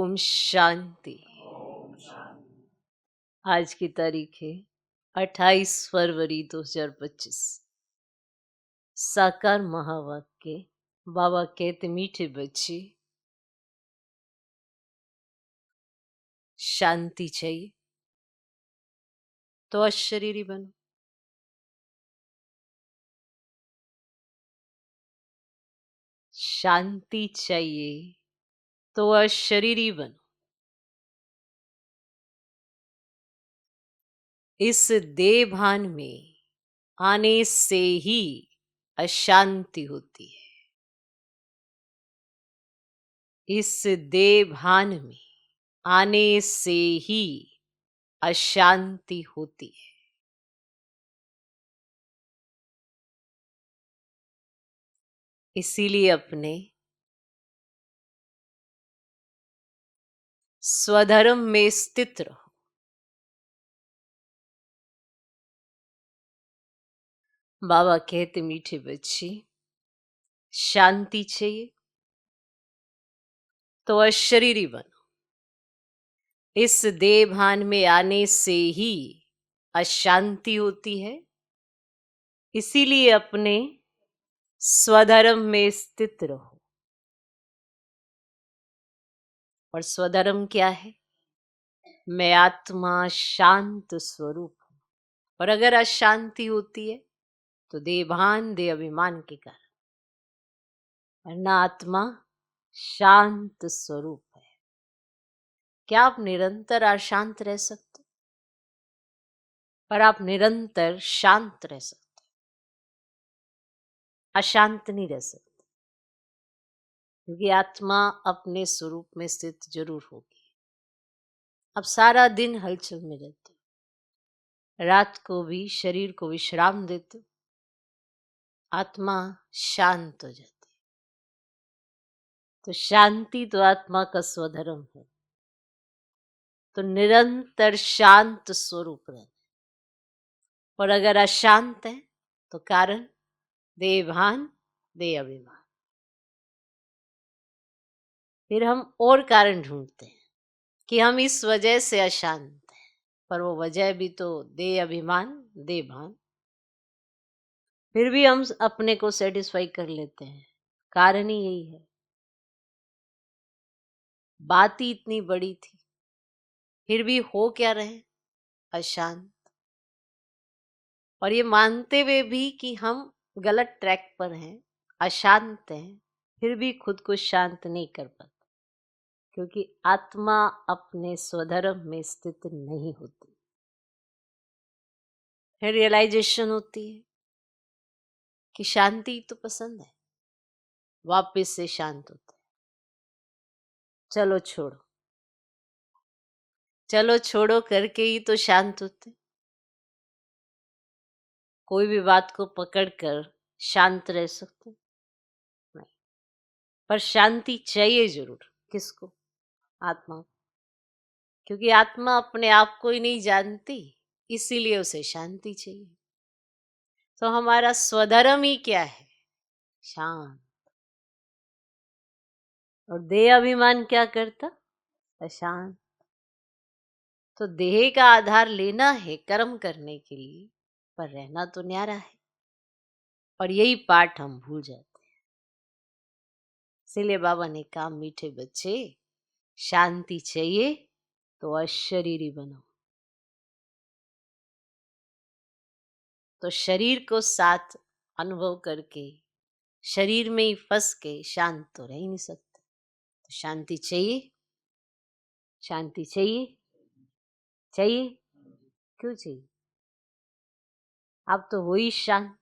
ओम शांति। आज की तारीख है 28 फरवरी 2025। साकार महावाक्य। बाबा कहते मीठे बच्चे, शांति चाहिए तो अशरीरी बनो। शांति चाहिए तो अशरीरी बनो। इस देह भान में आने से ही अशांति होती है। इस देह भान में आने से ही अशांति होती है। इसीलिए अपने स्वधर्म में स्थित रहो। बाबा कहते मीठे बच्चे, शांति चाहिए तो अशरीरी बनो। इस देह भान में आने से ही अशांति होती है। इसीलिए अपने स्वधर्म में स्थित रहो। और स्वधर्म क्या है? मैं आत्मा शांत स्वरूप हूं। और अगर अशांति होती है तो देभान दे अभिमान के कारण, वरना आत्मा शांत स्वरूप है। क्या आप निरंतर अशांत रह सकते? पर आप निरंतर शांत रह सकते, अशांत नहीं रह सकते, क्योंकि आत्मा अपने स्वरूप में स्थित जरूर होगी। अब सारा दिन हलचल में रहते, रात को भी शरीर को विश्राम देते, आत्मा शांत हो जाती। तो शांति तो आत्मा का स्वधर्म है। तो निरंतर शांत स्वरूप रहना। और अगर अशांत है तो कारण देभान दे अभिमान। फिर हम और कारण ढूंढते हैं कि हम इस वजह से अशांत हैं, पर वो वजह भी तो दे अभिमान दे भान। फिर भी हम अपने को सेटिस्फाई कर लेते हैं, कारण ही यही है। बात ही इतनी बड़ी थी, फिर भी हो क्या रहे? अशांत। और ये मानते हुए भी कि हम गलत ट्रैक पर हैं, अशांत हैं, फिर भी खुद को शांत नहीं कर पाते, क्योंकि आत्मा अपने स्वधर्म में स्थित नहीं होती। फिर रियलाइजेशन होती है कि शांति तो पसंद है, वापस से शांत होते हैं। चलो छोड़ो, चलो छोड़ो करके ही तो शांत होते। कोई भी बात को पकड़कर शांत रह सकते नहीं, पर शांति चाहिए जरूर। किसको? आत्मा को। क्योंकि आत्मा अपने आप को ही नहीं जानती, इसीलिए उसे शांति चाहिए। तो हमारा स्वधर्म ही क्या है? शांत। और देह अभिमान क्या करता? अशांत। तो देह का आधार लेना है कर्म करने के लिए, पर रहना तो न्यारा है। और यही पाठ हम भूल जाते हैं। इसीलिए बाबा ने कहा मीठे बच्चे, शांति चाहिए तो अशरीरी बनो। तो शरीर को साथ अनुभव करके, शरीर में ही फंस के शांत तो रह ही नहीं सकते। तो शांति चाहिए, शांति चाहिए, चाहिए। क्यों चाहिए? आप तो हो ही शांत,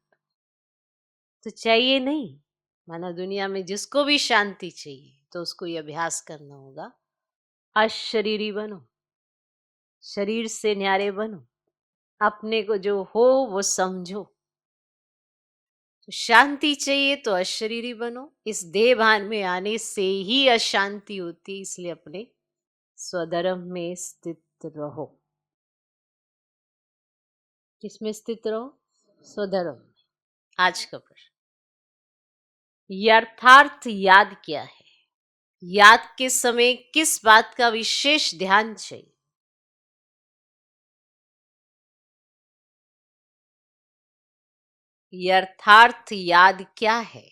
तो चाहिए नहीं। माना दुनिया में जिसको भी शांति चाहिए तो उसको ये अभ्यास करना होगा, अशरीरी बनो, शरीर से न्यारे बनो, अपने को जो हो वो समझो। तो शांति चाहिए तो अशरीरी बनो। इस देह भान में आने से ही अशांति होती है, इसलिए अपने स्वधर्म में स्थित रहो। किसमें स्थित रहो? स्वधर्म में। आज का प्रश्न, यथार्थ याद क्या है? याद के समय किस बात का विशेष ध्यान चाहिए? यथार्थ याद क्या है?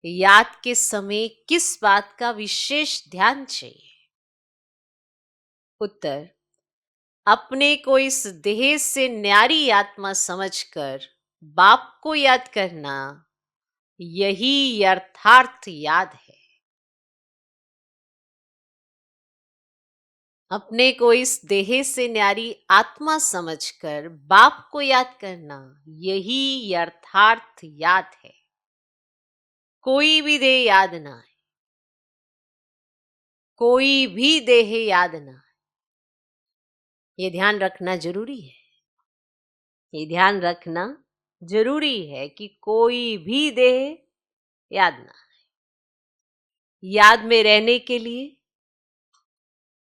याद के समय किस बात का विशेष ध्यान चाहिए? उत्तर, अपने को इस देह से न्यारी आत्मा समझकर बाप को याद करना, यही यथार्थ याद है। अपने को इस देह से न्यारी आत्मा समझकर बाप को याद करना, यही यथार्थ याद है। कोई भी देह याद ना आए, कोई भी देह याद ना आए, ये ध्यान रखना जरूरी है। ये ध्यान रखना जरूरी है कि कोई भी देह याद ना आए। याद में रहने के लिए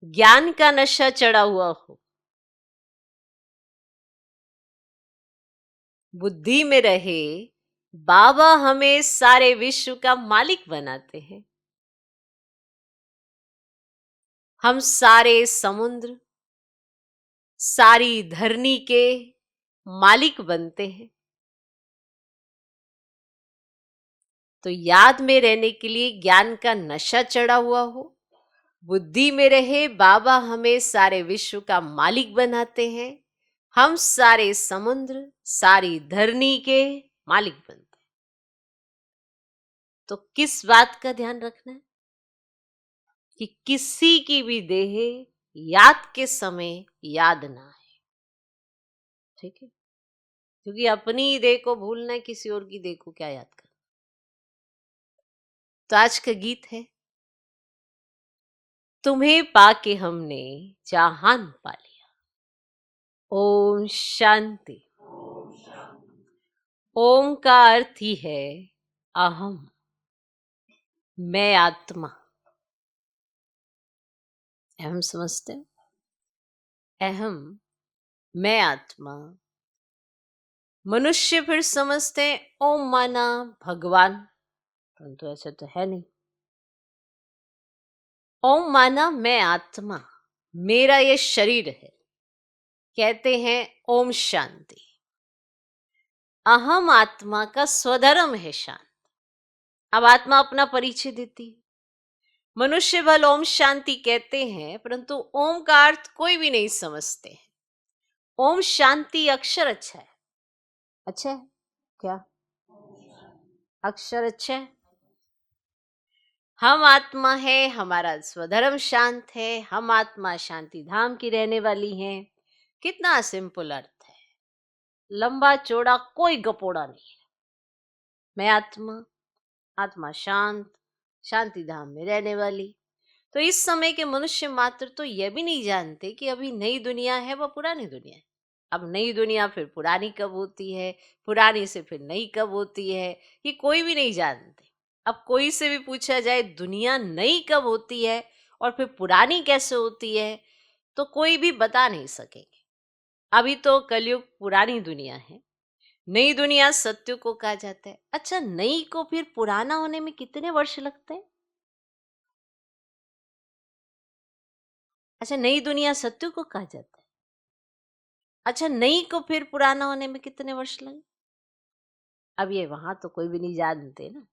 ज्ञान का नशा चढ़ा हुआ हो, बुद्धि में रहे बाबा हमें सारे विश्व का मालिक बनाते हैं। हम सारे समुद्र, सारी धरनी के मालिक बनते हैं। तो याद में रहने के लिए ज्ञान का नशा चढ़ा हुआ हो, बुद्धि में रहे बाबा हमें सारे विश्व का मालिक बनाते हैं। हम सारे समुद्र, सारी धरनी के मालिक बनते हैं। तो किस बात का ध्यान रखना है? कि किसी की भी देह याद के समय याद ना आए। ठीक है? क्योंकि अपनी देह को भूलना है, किसी और की देह को क्या याद करना। तो आज का गीत है, तुम्हें पाके हमने जहान पा लिया। ओम शांति। ओम का अर्थ ही है अहम, मैं आत्मा। अहम समझते हैं? अहम, मैं आत्मा। मनुष्य फिर समझते हैं ओम माना भगवान, परंतु ऐसा तो है नहीं। ओम माना मैं आत्मा, मेरा ये शरीर है, कहते हैं ओम शांति। अहम आत्मा का स्वधर्म है शांत। अब आत्मा अपना परिचय देती है। मनुष्य भल ओम शांति कहते हैं, परंतु ओम का अर्थ कोई भी नहीं समझते हैं। ओम शांति अक्षर अच्छा है। अच्छा है क्या? अक्षर अच्छा है। हम आत्मा है, हमारा स्वधर्म शांत है, हम आत्मा शांति धाम की रहने वाली हैं। कितना सिंपल अर्थ है, लंबा चौड़ा कोई गपोड़ा नहीं है। मैं आत्मा, आत्मा शांत, शांति धाम में रहने वाली। तो इस समय के मनुष्य मात्र तो यह भी नहीं जानते कि अभी नई दुनिया है व पुरानी दुनिया है। अब नई दुनिया फिर पुरानी कब होती है, पुरानी से फिर नई कब होती है, ये कोई भी नहीं जानते। अब कोई से भी पूछा जाए दुनिया नई कब होती है और फिर पुरानी कैसे होती है, तो कोई भी बता नहीं सकेंगे। अभी तो कलयुग पुरानी दुनिया है, नई दुनिया सत्य को कहा जाता है। अच्छा, नई को फिर पुराना होने में कितने वर्ष लगते हैं? अच्छा, नई दुनिया सत्य को कहा जाता है। अच्छा, नई को फिर पुराना होने में कितने वर्ष लगे? अब ये वहां तो कोई भी नहीं जानते ना,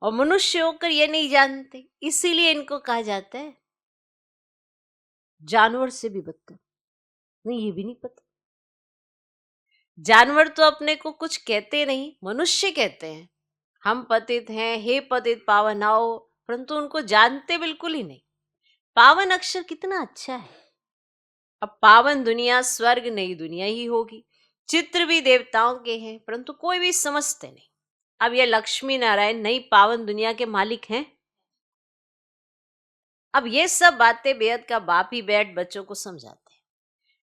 और मनुष्य होकर ये नहीं जानते, इसीलिए इनको कहा जाता है जानवर से भी बदतर। नहीं, ये भी नहीं पता। जानवर तो अपने को कुछ कहते नहीं, मनुष्य कहते हैं हम पतित हैं, हे पतित पावन आओ, परंतु उनको जानते बिल्कुल ही नहीं। पावन अक्षर कितना अच्छा है। अब पावन दुनिया स्वर्ग नई दुनिया ही होगी। चित्र भी देवताओं के हैं, परंतु कोई भी समझते नहीं। अब ये लक्ष्मी नारायण नई पावन दुनिया के मालिक हैं। अब ये सब बातें बेहद का बाप ही बैठ बच्चों को समझाते हैं।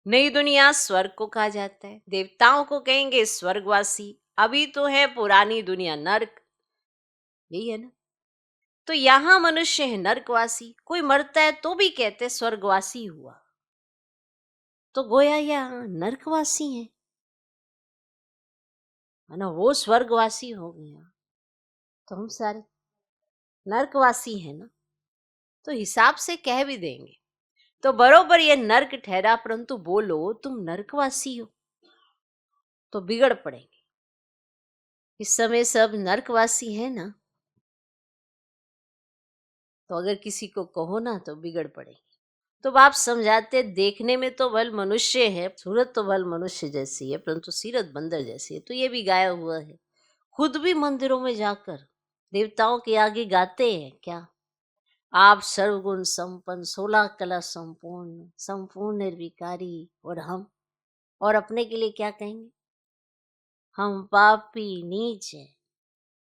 नई दुनिया स्वर्ग को कहा जाता है, देवताओं को कहेंगे स्वर्गवासी। अभी तो है पुरानी दुनिया नर्क, यही है ना। तो यहां मनुष्य है नर्कवासी, कोई मरता है तो भी कहते स्वर्गवासी हुआ, तो गोया यहाँ नर्कवासी है ना। वो स्वर्गवासी हो गया तो हम सारे नर्कवासी हैं ना। तो हिसाब से कह भी देंगे तो बरोबर ये नर्क ठहरा, परंतु बोलो तुम नर्कवासी हो तो बिगड़ पड़ेंगे। इस समय सब नर्कवासी है ना, तो अगर किसी को कहो ना तो बिगड़ पड़ेंगे। तो आप समझाते, देखने में तो बल मनुष्य है, सूरत तो बल मनुष्य जैसी है, परंतु सीरत बंदर जैसी है। तो ये भी गाया हुआ है। खुद भी मंदिरों में जाकर देवताओं के आगे गाते हैं क्या, आप सर्वगुण संपन्न, 16 कला संपूर्ण, संपूर्ण निर्विकारी, और अपने के लिए क्या कहेंगे, हम पापी नीच हैं।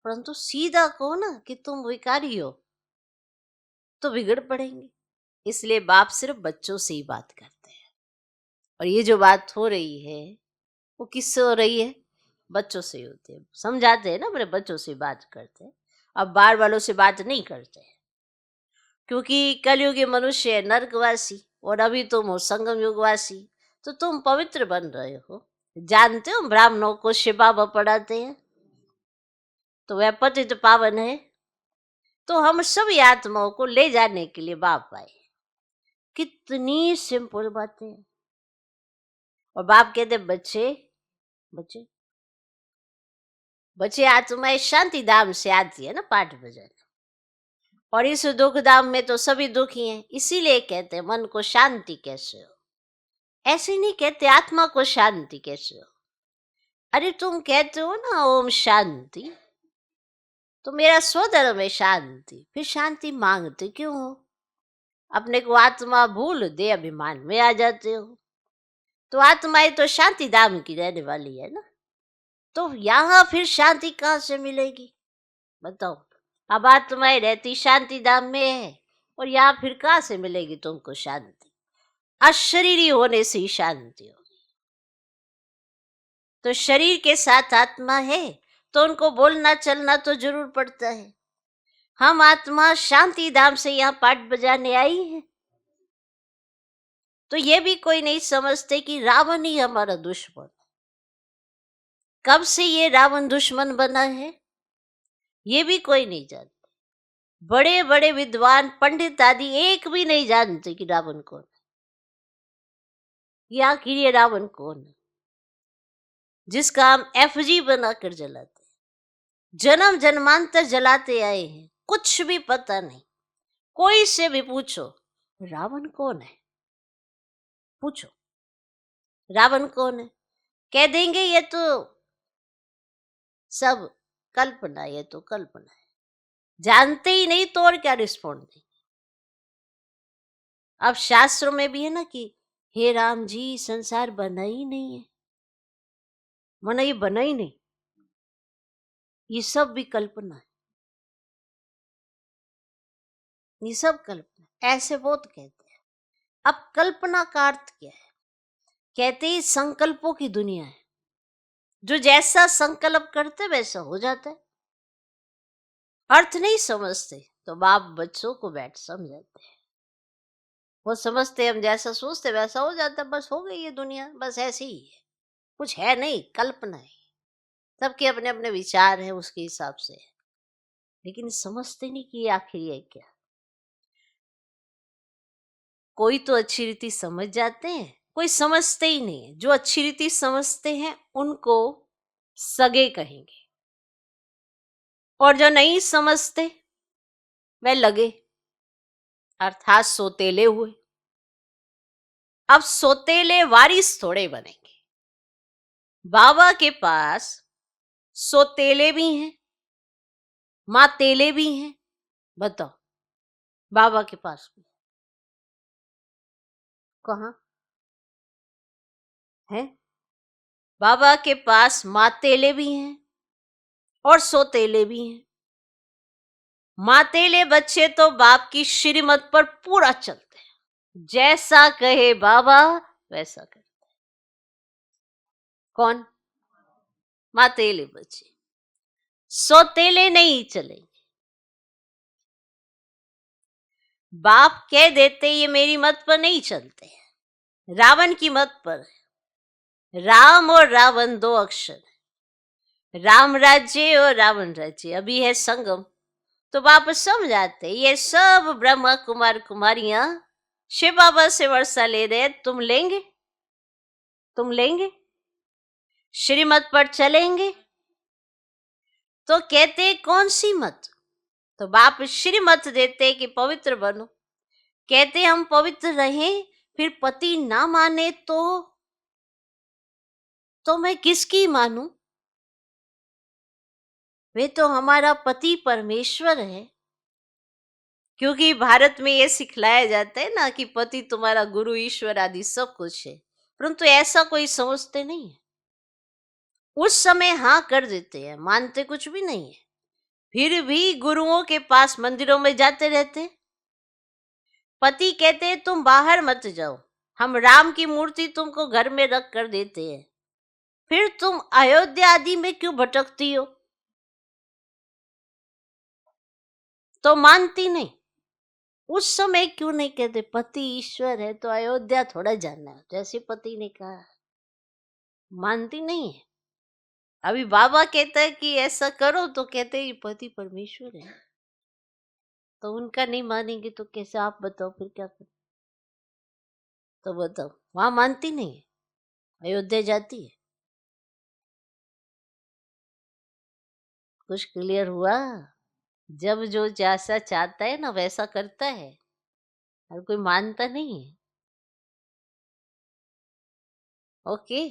परंतु सीधा कहो ना कि तुम विकारी हो तो बिगड़ पड़ेंगे। इसलिए बाप सिर्फ बच्चों से ही बात करते हैं। और ये जो बात हो रही है वो किससे हो रही है, बच्चों से होती है। समझाते हैं ना, अपने बच्चों से बात करते हैं, अब बाहर वालों से बात नहीं करते हैं। क्योंकि कलयुगी मनुष्य है नर्कवासी, और अभी तुम हो संगम युगवासी, तो तुम पवित्र बन रहे हो। जानते हो ब्राह्मणों को शिव बाबा पढ़ाते हैं तो वह पतित पावन है। तो हम सभी आत्माओं को ले जाने के लिए बाप आए। कितनी सिंपल बातें। और बाप कहते बच्चे बच्चे बच्चे आत्माएं शांति धाम से आती है ना पाठ भजन, और इस दुख धाम में तो सभी दुखी हैं। इसीलिए कहते हैं मन को शांति कैसे हो। ऐसे नहीं कहते आत्मा को शांति कैसे हो। अरे तुम कहते हो ना ओम शांति, तो मेरा स्वधर्म है शांति, फिर शांति मांगते क्यों हो। अपने को आत्मा भूल दे अभिमान में आ जाते हो। तो आत्माएं तो शांति धाम की रहने वाली है ना, तो यहाँ फिर शांति कहाँ से मिलेगी बताओ। अब आत्माएं रहती शांति धाम में है, और यहाँ फिर कहाँ से मिलेगी तुमको शांति। अशरीरी होने से ही शांति होगी। तो शरीर के साथ आत्मा है तो उनको बोलना चलना तो जरूर पड़ता है। हम आत्मा शांति धाम से यहाँ पाठ बजाने आई है। तो ये भी कोई नहीं समझते कि रावण ही हमारा दुश्मन। कब से ये रावण दुश्मन बना है ये भी कोई नहीं जानते। बड़े बड़े विद्वान पंडित आदि एक भी नहीं जानते कि रावण कौन है। ये आखिर ये रावण कौन है जिसका हम एफजी बनाकर जलाते, जन्म जन्मांतर जलाते आए हैं, कुछ भी पता नहीं। कोई से भी पूछो रावण कौन है, पूछो रावण कौन है, कह देंगे ये तो सब कल्पना, ये तो कल्पना है। जानते ही नहीं तो और क्या रिस्पॉन्ड देंगे। अब शास्त्रों में भी है ना कि हे राम जी संसार बना ही नहीं है, माना ये बना ही नहीं, ये सब भी कल्पना है, ये सब कल्पना। ऐसे बहुत कहते हैं। अब कल्पना का अर्थ क्या है, कहते ही संकल्पों की दुनिया है, जो जैसा संकल्प करते वैसा हो जाता है। अर्थ नहीं समझते तो बाप बच्चों को बैठ समझाते हैं। वो समझते हम जैसा सोचते वैसा हो जाता, बस हो गई ये दुनिया, बस ऐसी ही है, कुछ है नहीं, कल्पना है। सबके अपने अपने विचार है उसके हिसाब से, लेकिन समझते नहीं कि आखिर ये क्या। कोई तो अच्छी रीति समझ जाते हैं, कोई समझते ही नहीं है। जो अच्छी रीति समझते हैं उनको सगे कहेंगे, और जो नहीं समझते वह लगे, अर्थात सोतेले हुए। अब सोतेले वारिस थोड़े बनेंगे। बाबा के पास सोतेले भी हैं, मातेले भी हैं। बताओ बाबा के पास भी कहाँ है? बाबा के पास मातेले भी हैं और सोतेले भी हैं। मातेले बच्चे तो बाप की श्रीमत पर पूरा चलते हैं, जैसा कहे बाबा वैसा करते हैं। कौन? मातेले बच्चे। सोतेले नहीं चलेंगे। बाप कह देते ये मेरी मत पर नहीं चलते हैं, रावण की मत पर है। राम और रावण दो अक्षर है, राम राज्य और रावण राज्य। अभी है संगम, तो बाप समझाते ये सब ब्रह्मा कुमार कुमारियां शिव बाबा से वर्षा ले रहे, तुम लेंगे? तुम लेंगे? श्रीमत पर चलेंगे? तो कहते कौन सी मत? तो बाप श्रीमत देते कि पवित्र बनो। कहते हम पवित्र रहें, फिर पति ना माने तो मैं किसकी मानूं? वे तो हमारा पति परमेश्वर है। क्योंकि भारत में ये सिखलाया जाता है ना कि पति तुम्हारा गुरु ईश्वर आदि सब कुछ है, परंतु ऐसा कोई समझते नहीं है। उस समय हाँ कर देते हैं, मानते कुछ भी नहीं है, फिर भी गुरुओं के पास मंदिरों में जाते रहते। पति कहते हैं तुम बाहर मत जाओ, हम राम की मूर्ति तुमको घर में रख कर देते हैं, फिर तुम अयोध्या आदि में क्यों भटकती हो? तो मानती नहीं। उस समय क्यों नहीं कहते पति ईश्वर है तो अयोध्या थोड़ा जाना है, जैसे पति ने कहा। मानती नहीं है। अभी बाबा कहता है कि ऐसा करो तो कहते हैं पति परमेश्वर है, तो उनका नहीं मानेंगे तो कैसे? आप बताओ फिर क्या करें? तो बताओ, वहां मानती नहीं है, अयोध्या जाती है। कुछ क्लियर हुआ? जब जो जैसा चाहता है ना वैसा करता है, हर कोई मानता नहीं है। ओके,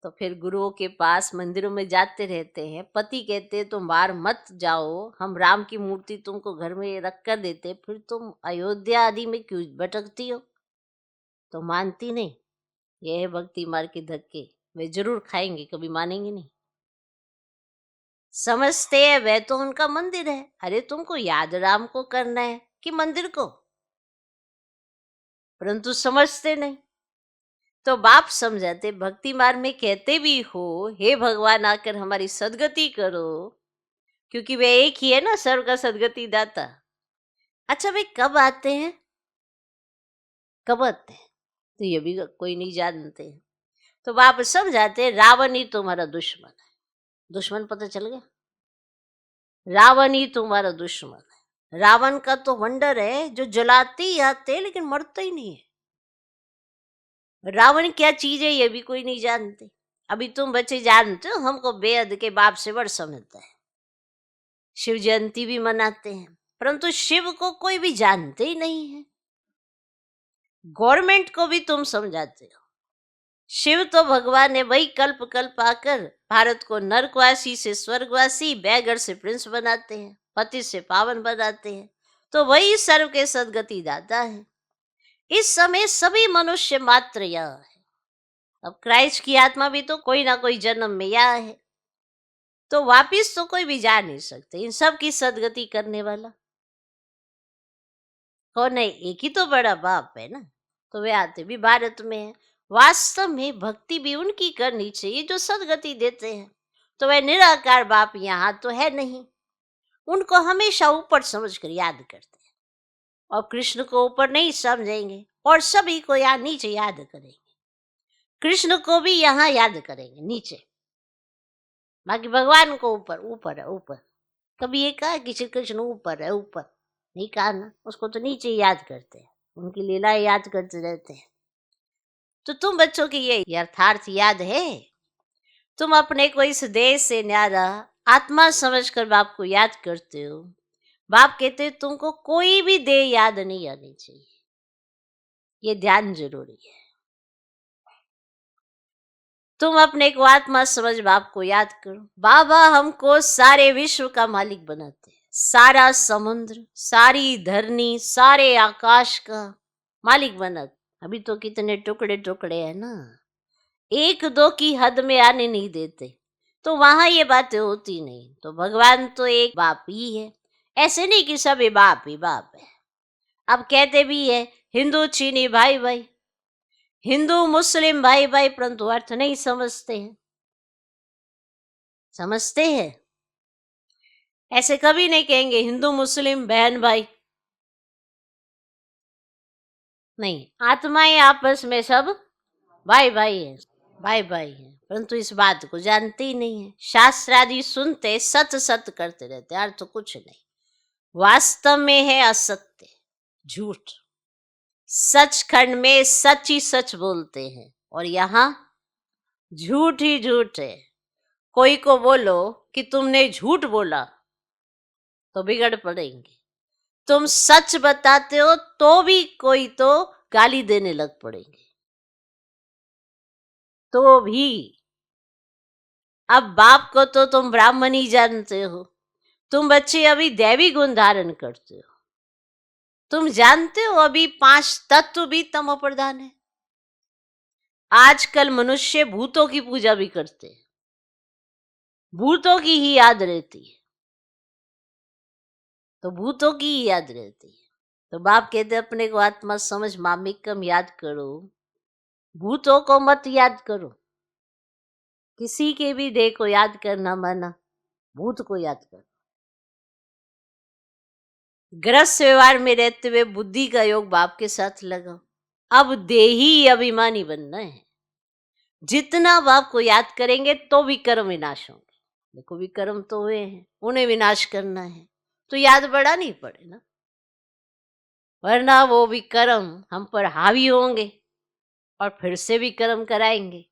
तो फिर गुरुओं के पास मंदिरों में जाते रहते हैं। पति कहते हैं तुम बाहर मत जाओ, हम राम की मूर्ति तुमको घर में रख कर देते, फिर तुम अयोध्या आदि में क्यों भटकती हो? तो मानती नहीं। यह है भक्ति मार्ग के धक्के, वे जरूर खाएंगे, कभी मानेंगे नहीं। समझते हैं वह तो उनका मंदिर है, अरे तुमको याद राम को करना है कि मंदिर को? परंतु समझते नहीं। तो बाप समझाते भक्ति मार्ग में कहते भी हो हे भगवान आकर हमारी सदगति करो, क्योंकि वे एक ही है ना सर्व का सदगति दाता। अच्छा वे कब आते हैं? कब आते हैं तो ये भी कोई नहीं जानते हैं। तो बाप समझाते रावण ही तुम्हारा दुश्मन है। दुश्मन पता चल गया? रावण ही तुम्हारा दुश्मन है। रावण का तो वंडर है जो जलाते ही आते हैं लेकिन मरता ही नहीं है। रावण क्या चीज है ये भी कोई नहीं जानते। अभी तुम बच्चे जानते हो, हमको बेहद के बाप से बड़ समझता है। शिव जयंती भी मनाते हैं, परंतु शिव को कोई भी जानते ही नहीं है। गवर्नमेंट को भी तुम समझाते हो। शिव तो भगवान ने वही कल्प कल्प आकर भारत को नरकवासी से स्वर्गवासी, बैगर से प्रिंस बनाते हैं, पति से पावन बनाते हैं, तो वही सर्व के सदगति दाता है। इस समय सभी मनुष्य मात्र यह है। अब क्राइस्ट की आत्मा भी तो कोई ना कोई जन्म में यह है, तो वापिस तो कोई भी जा नहीं सकते। इन सब की सदगति करने वाला कौन है? एक ही तो बड़ा बाप है ना। तो वे आते भी भारत में है। वास्तव में भक्ति भी उनकी करनी चाहिए जो सदगति देते हैं। तो वह निराकार बाप यहाँ तो है नहीं, उनको हमेशा ऊपर समझकर याद करते हैं, और कृष्ण को ऊपर नहीं समझेंगे और सभी को यहाँ नीचे याद करेंगे। कृष्ण को भी यहाँ याद करेंगे नीचे, बाकी भगवान को ऊपर। ऊपर है ऊपर। कभी ये कहा कि श्री कृष्ण ऊपर है? ऊपर नहीं कहा ना, उसको तो नीचे याद करते हैं, उनकी लीला याद करते रहते हैं। तो तुम बच्चों की ये यथार्थ याद है? तुम अपने को इस देश से न्यारा आत्मा समझकर बाप को याद करते हो। बाप कहते हैं तुमको कोई भी देह याद नहीं आनी चाहिए, ये ध्यान जरूरी है। तुम अपने को आत्मा समझ बाप को याद करो। बाबा हमको सारे विश्व का मालिक बनाते हैं, सारा समुद्र, सारी धरनी, सारे आकाश का मालिक बनाते। अभी तो कितने टुकड़े टुकड़े हैं ना, एक दो की हद में आने नहीं देते, तो वहां ये बातें होती नहीं। तो भगवान तो एक बाप ही है, ऐसे नहीं कि सभी बाप ही बाप है। अब कहते भी है हिंदू चीनी भाई भाई, हिंदू मुस्लिम भाई भाई, परंतु अर्थ नहीं समझते हैं। समझते हैं? ऐसे कभी नहीं कहेंगे हिंदू मुस्लिम बहन भाई, नहीं। आत्माएं आपस में सब भाई भाई है, भाई भाई है, परंतु इस बात को जानते ही नहीं है। शास्त्र आदि सुनते सत सत करते रहते, अर्थ तो कुछ नहीं। वास्तव में है असत्य, झूठ। सचखंड में सच ही सच बोलते हैं और यहाँ झूठ ही झूठ है। कोई को बोलो कि तुमने झूठ बोला तो बिगड़ पड़ेंगे, तुम सच बताते हो तो भी कोई तो गाली देने लग पड़ेंगे। तो भी अब बाप को तो तुम ब्राह्मण ही जानते हो, तुम बच्चे अभी दैवी गुण धारण करते हो, तुम जानते हो अभी 5 तत्व भी तमो प्रधान है। आजकल मनुष्य भूतों की पूजा भी करते हैं, भूतों की ही याद रहती है, तो भूतों की ही याद रहती है। तो बाप कहते अपने को आत्मा समझ मामिकम याद करो, भूतों को मत याद करो। किसी के भी देह को याद करना माना, भूत को याद करो। ग्रस्त व्यवहार में रहते हुए बुद्धि का योग बाप के साथ लगाओ। अब देही अभिमानी बनना है। जितना बाप को याद करेंगे तो विकर्म विनाश होंगे। देखो विकर्म तो हुए हैं, उन्हें विनाश करना है तो याद बढ़ानी पड़े ना, वरना वो विकर्म हम पर हावी होंगे और फिर से विकर्म कराएंगे।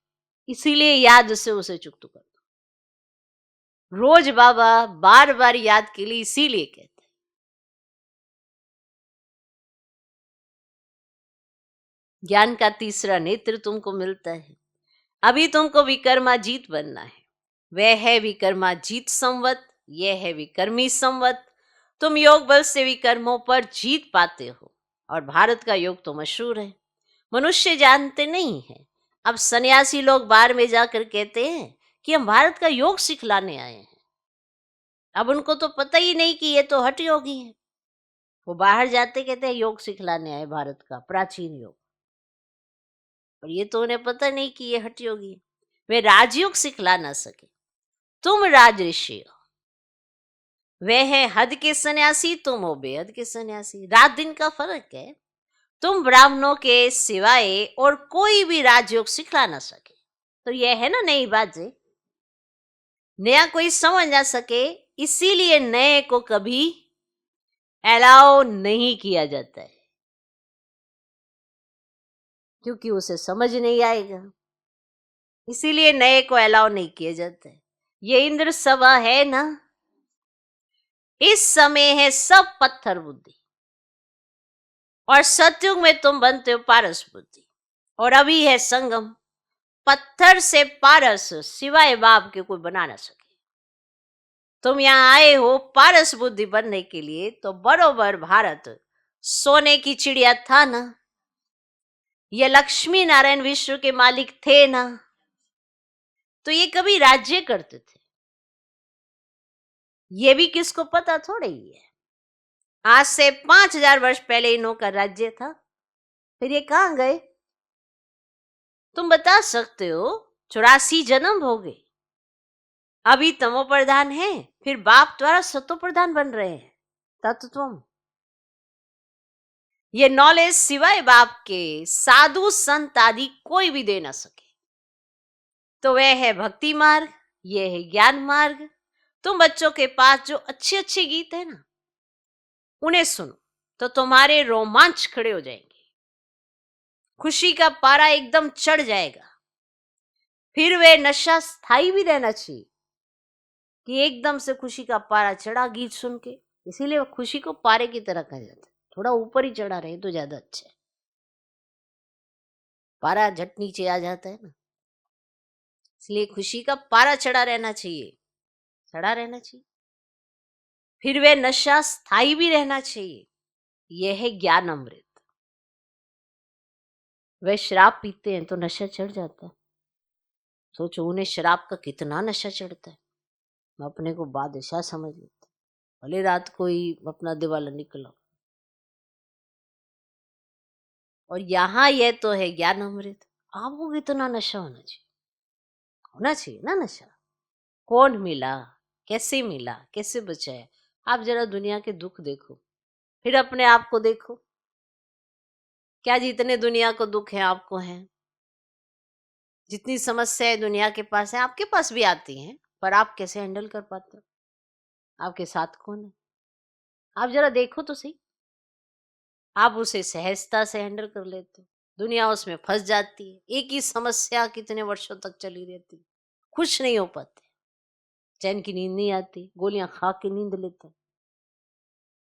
इसीलिए याद से उसे चुक्त कर दो। रोज बाबा बार बार याद के लिए इसीलिए कहते हैं। ज्ञान का तीसरा नेत्र तुमको मिलता है। अभी तुमको विकर्माजीत बनना है। वह है विकर्माजीत संवत, यह है विकर्मी संवत। तुम योग बल से विकर्मों पर जीत पाते हो और भारत का योग तो मशहूर है, मनुष्य जानते नहीं है। अब सन्यासी लोग बाहर में जाकर कहते हैं कि हम भारत का योग सिखलाने आए हैं। अब उनको तो पता ही नहीं कि ये तो हठ योगी है। वो बाहर जाते कहते हैं योग सिखलाने आए, भारत का प्राचीन योग, और ये तो उन्हें पता नहीं कि ये हठ योगी है। वे राजयोग सिखला ना सके। तुम राज ऋषि हो, वे है हद के सन्यासी, तुम हो बेहद के सन्यासी। रात दिन का फर्क है। तुम ब्राह्मणों के सिवाय और कोई भी राजयोग सिखला ना सके। तो यह है ना नई बातें, नया कोई समझ ना सके, इसीलिए नए को कभी अलाउ नहीं किया जाता है, क्योंकि उसे समझ नहीं आएगा। इसीलिए नए को अलाउ नहीं किया जाता है। ये इंद्र सभा है ना, इस समय है सब पत्थर बुद्धि, और सतयुग में तुम बनते हो पारस बुद्धि, और अभी है संगम। पत्थर से पारस सिवाय बाप के कोई बना ना सके। तुम यहाँ आए हो पारस बुद्धि बनने के लिए, तो बरोबर भारत सोने की चिड़िया था ना, ये लक्ष्मी नारायण विश्व के मालिक थे ना, तो ये कभी राज्य करते थे। ये भी किसको पता थोड़े ही है। आज से 5000 वर्ष पहले इन्हों का राज्य था, फिर ये कहां गए? तुम बता सकते हो? 84 जन्म हो गए, अभी तमो प्रधान है, फिर बाप द्वारा सतो प्रधान बन रहे हैं तत्वम। ये नॉलेज सिवाय बाप के साधु संत आदि कोई भी दे ना सके। तो वह है भक्ति मार्ग, यह है ज्ञान मार्ग। तुम बच्चों के पास जो अच्छे अच्छे गीत है ना, उन्हें सुनो तो तुम्हारे रोमांच खड़े हो जाएंगे, खुशी का पारा एकदम चढ़ जाएगा। फिर वे नशा स्थायी भी रहना चाहिए कि एकदम से खुशी का पारा चढ़ा गीत सुन के, इसीलिए खुशी को पारे की तरह कहा जाता है। थोड़ा ऊपर ही चढ़ा रहे तो ज्यादा अच्छा है, पारा झट नीचे आ जाता है ना, इसलिए खुशी का पारा चढ़ा रहना चाहिए, चढ़ा रहना चाहिए। फिर वे नशा स्थायी भी रहना चाहिए, यह है ज्ञान अमृत। वे शराब पीते हैं तो नशा चढ़ जाता है, सोचो उन्हें शराब का कितना नशा चढ़ता है। मैं अपने को बादशाह समझ लेता, भले रात को ही अपना दिवाला निकला। और यहाँ यह तो है ज्ञान अमृत। आपको कितना नशा होना चाहिए ना नशा। कौन मिला, कैसे मिला, कैसे बचाया? आप जरा दुनिया के दुख देखो, फिर अपने आप को देखो। क्या जितने दुनिया को दुख है आपको हैं? जितनी समस्याएं दुनिया के पास है आपके पास भी आती हैं, पर आप कैसे हैंडल कर पाते हो? आपके साथ कौन है? आप जरा देखो तो सही, आप उसे सहजता से हैंडल कर लेते हो, दुनिया उसमें फंस जाती है, एक ही समस्या कितने वर्षों तक चली रहती, खुश नहीं हो पाते, चैन की नींद नहीं आती, गोलियां खा के नींद लेते।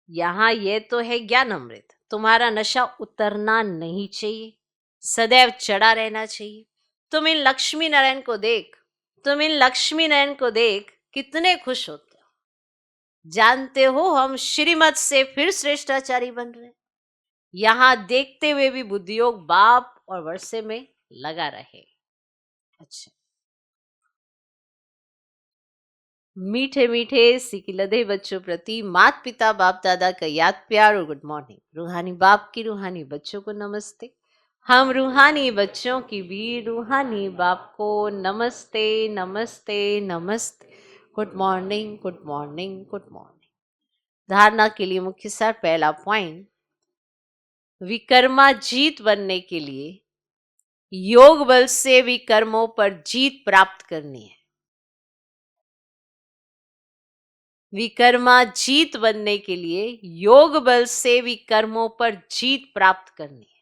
यहाँ ये तो है ज्ञान अमृत, तुम्हारा नशा उतरना नहीं चाहिए, सदैव चढ़ा रहना चाहिए। तुम इन लक्ष्मी नारायण को देख, तुम इन लक्ष्मी नारायण को देख कितने खुश होते हो। जानते हो हम श्रीमत से फिर श्रेष्ठाचारी बन रहे हैं। यहाँ देखते हुए भी बुद्धियोग बाप और वर्षे में लगा रहे। अच्छा, मीठे मीठे सिकिलधे बच्चों प्रति माता पिता बाप दादा का याद प्यार और गुड मॉर्निंग। रूहानी बाप की रूहानी बच्चों को नमस्ते। हम रूहानी बच्चों की भी रूहानी बाप को नमस्ते नमस्ते नमस्ते। Good morning good morning good morning. धारणा के लिए मुख्य सार, पहला पॉइंट, विकर्मा जीत बनने के लिए योग बल से विकर्मों पर जीत प्राप्त करनी है। विकर्मा जीत बनने के लिए योग बल से विकर्मों पर जीत प्राप्त करनी है।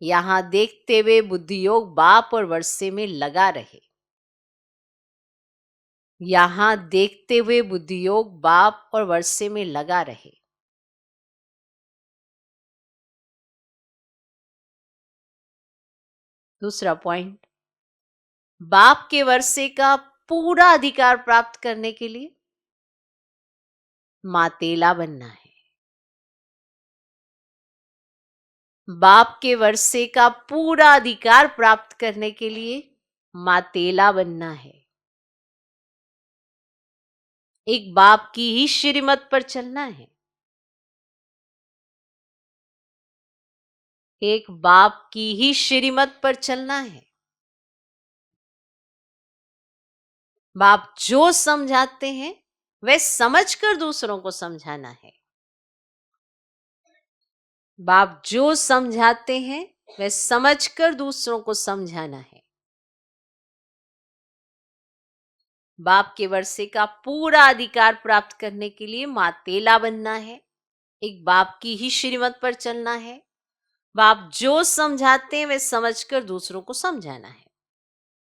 यहां देखते हुए बुद्धि योग बाप और वर्षे में लगा रहे। यहां देखते हुए बुद्धि योग बाप और वर्षे में लगा रहे। दूसरा पॉइंट, बाप के वर्षे का पूरा अधिकार प्राप्त करने के लिए मातेला बनना है। बाप के वर्षे का पूरा अधिकार प्राप्त करने के लिए मातेला बनना है। एक बाप की ही श्रीमत पर चलना है। एक बाप की ही श्रीमत पर चलना है। बाप जो समझाते हैं वह समझकर दूसरों को समझाना है। बाप जो समझाते हैं वह समझकर दूसरों को समझाना है। बाप के वर्षे का पूरा अधिकार प्राप्त करने के लिए मातेला बनना है। एक बाप की ही श्रीमत पर चलना है। बाप जो समझाते हैं वह समझकर दूसरों को समझाना है।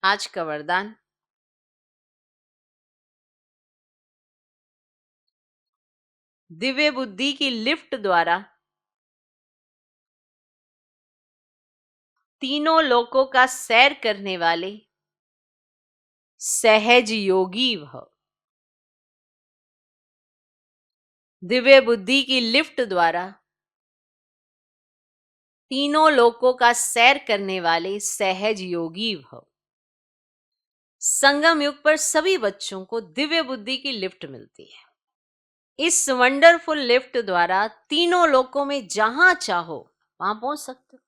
आज का वरदान, दिव्य बुद्धि की लिफ्ट द्वारा तीनों लोकों का सैर करने वाले सहज योगी भव। दिव्य बुद्धि की लिफ्ट द्वारा तीनों लोकों का सैर करने वाले सहज योगी भव। संगम युग पर सभी बच्चों को दिव्य बुद्धि की लिफ्ट मिलती है। इस वंडरफुल लिफ्ट द्वारा तीनों लोकों में जहां चाहो वहां पहुंच सकते हो।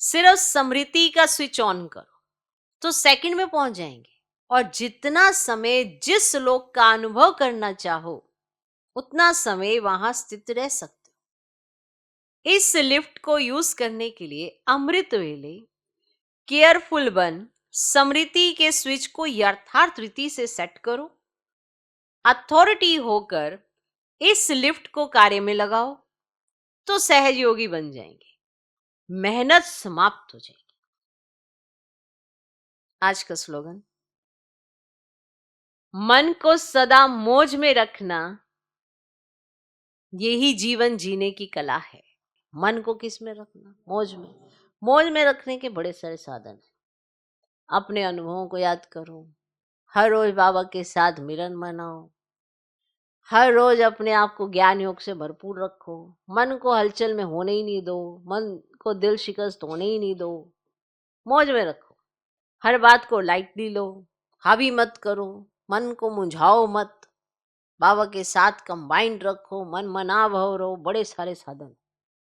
सिर्फ स्मृति का स्विच ऑन करो तो सेकंड में पहुंच जाएंगे, और जितना समय जिस लोक का अनुभव करना चाहो उतना समय वहां स्थित रह सकते हो। इस लिफ्ट को यूज करने के लिए अमृत वेले केयरफुल बन स्मृति के स्विच को यथार्थ रीति से सेट करो। अथॉरिटी होकर इस लिफ्ट को कार्य में लगाओ तो सहयोगी बन जाएंगे, मेहनत समाप्त हो जाएगी। आज का स्लोगन, मन को सदा मौज में रखना यही जीवन जीने की कला है। मन को किस में रखना? मौज में। मौज में रखने के बड़े सारे साधन हैं। अपने अनुभवों को याद करो, हर रोज बाबा के साथ मिलन मनाओ, हर रोज अपने आप को ज्ञान योग से भरपूर रखो, मन को हलचल में होने ही नहीं दो, मन को दिल शिकस्त होने ही नहीं दो, मौज में रखो। हर बात को लाइटली लो, हावी मत करो, मन को मुंझाओ मत, बाबा के साथ कंबाइंड रखो, मन मना भव रहो। बड़े सारे साधन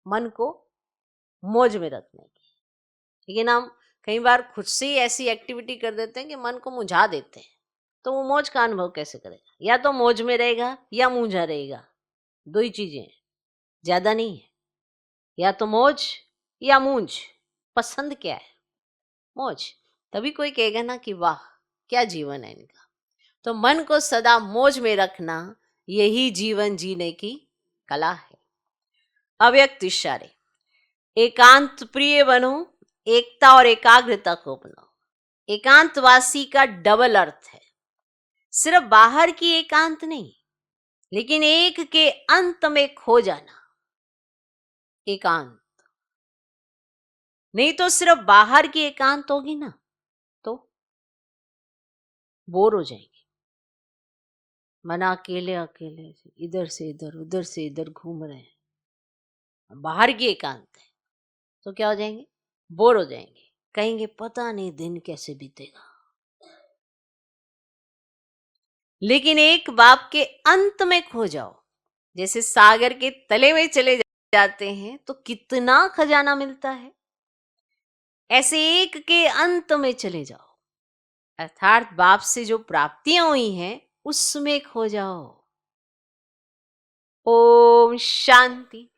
मन को मौज में रखने की। लेकिन हम कई बार खुद से ही ऐसी एक्टिविटी कर देते हैं कि मन को मुझा देते हैं, तो वो मौज का अनुभव कैसे करेगा? या तो मौज में रहेगा या मूंझा रहेगा, दो ही चीजें हैं, ज्यादा नहीं है। या तो मौज या मूंझ, पसंद क्या है? मौज। तभी कोई कहेगा ना कि वाह क्या जीवन है इनका। तो मन को सदा मौज में रखना यही जीवन जीने की कला है। अव्यक्त इशारे, एकांत प्रिय बनो, एकता और एकाग्रता को बनाओ। एकांतवासी का डबल अर्थ है, सिर्फ बाहर की एकांत नहीं, लेकिन एक के अंत में खो जाना एकांत। नहीं तो सिर्फ बाहर की एकांत होगी ना तो बोर हो जाएंगे। मन अकेले अकेले इधर से इधर उधर से इधर घूम रहे हैं, बाहर की एकांत है तो क्या हो जाएंगे, बोर हो जाएंगे, कहेंगे पता नहीं दिन कैसे बीतेगा। लेकिन एक बाप के अंत में खो जाओ, जैसे सागर के तले में चले जाते हैं तो कितना खजाना मिलता है, ऐसे एक के अंत में चले जाओ, अर्थात बाप से जो प्राप्तियां हुई हैं उसमें खो जाओ। ओम शांति।